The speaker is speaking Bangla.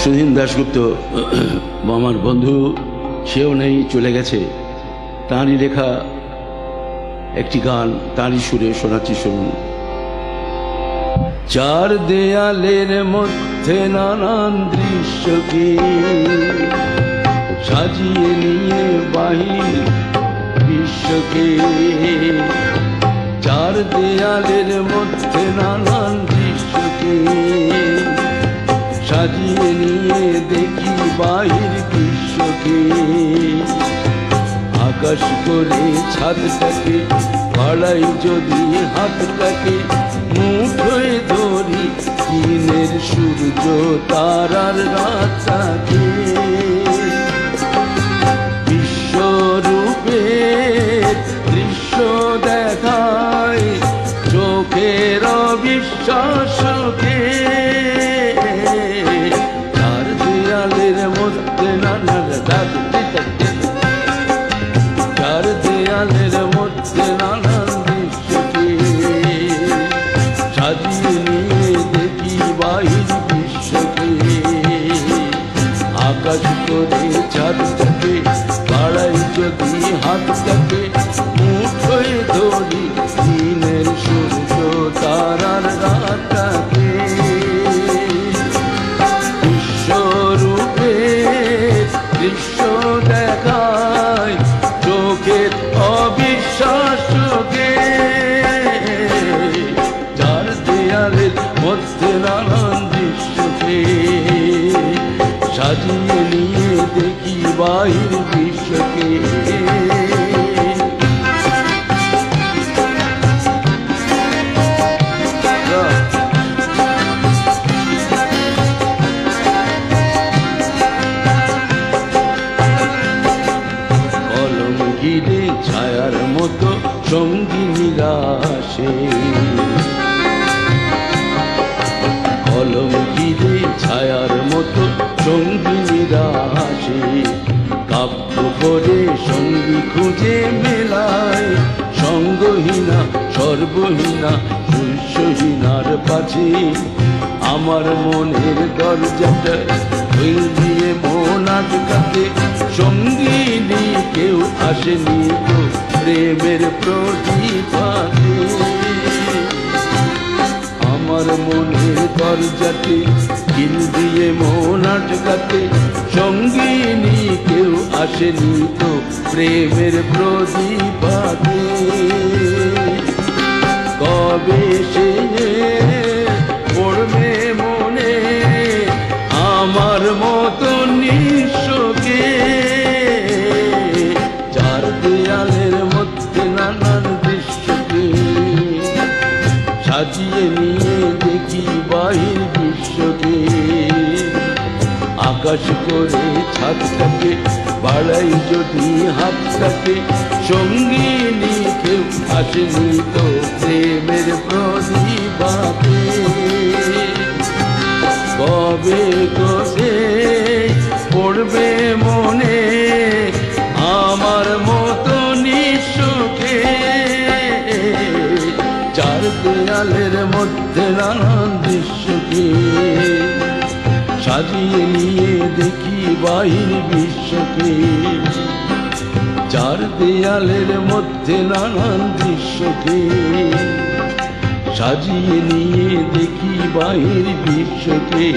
সুধীন দাশগুপ্ত আমার বন্ধু, সেও নেই, চলে গেছে। তাঁরই লেখা একটি গান, তাঁরই সুরে শোনাচ্ছি, শুনুন। চার দেয়ালের মধ্যে নানান দৃশ্যকে সাজিয়ে নিয়ে বাহির বিশ্বকে, চার দেয়ালের মধ্যে নানান দৃশ্যকে সাজিয়ে নিয়ে দেখি বাহির বিশ্বকে। আকাশ করে ছাদটাকে বাড়াই যদি হাতটাকে, মুঠোয় ধরি দিনের সূর্য তারার রাতটাকে। বিশ্বরূপে দৃশ্য দেখায় চোখের অবিশ্বাসকে, চার দেয়ালের মধ্যে নানান চার দেয়ালের মধ্যে নানান দৃশ্যকে সাজিয়ে নিয়ে দেখি বাহির বিশ্বকে। আকাশ করে ছাদটাকে বাড়াই যদি হাতটাকে, মুঠোয় ধরি দিনের সূর্য তারার রাতটাকে। বিশ্বরূপে দৃশ্য দেখায় চোখের অবিশ্বাসকে, চার দেয়ালের মধ্যে নানান দৃশ্যকে সাজিয়ে নিয়ে দেখি বাহির বিশ্বকে। কলম ঘিরে ছায়ার মতো সঙ্গী নিরাশে, কলম ঘিরে ছায়ার মতো সঙ্গী নিরাশে। কাব্য করে সঙ্গী খুঁজে মেলায়, সঙ্গহীনা সর্বহীনা শস্যহীনার পাছে। আমার মনের দরজাটা হইল দিয়ে মন আটকাতে, সঙ্গিনী কেউ আসেনি তো প্রেমের প্রদীপাতে। আমার মনের দরজাতে কিল দিয়ে মন আটকাতে, সঙ্গিনী কেউ আসেনি তো প্রেমের প্রদীপাতে। কবে সে পড়বে মনে আমার মতো নিঃস্বকে, চার দেয়ালের মধ্যে নানান দৃশ্যকে সাজিয়ে নিয়ে দেখি বাহির বিশ্বকে। আকাশ করে ছাদটাকে বাড়াই যদি হাতটাকে, সঙ্গিনী কেউ আসেনি তো প্রেমের প্রদীপাতে। কবে কোসে পড়বে মনে আমার মতো নিঃস্বকে, চার দেয়ালের মধ্যে নানান দৃশ্যকে সাজিয়ে নিয়ে দেখি বাহির বিশ্বকে। চার দেয়ালের মধ্যে নানান দৃশ্যকে সাজিয়ে নিয়ে দেখি বাহির বিশ্বকে।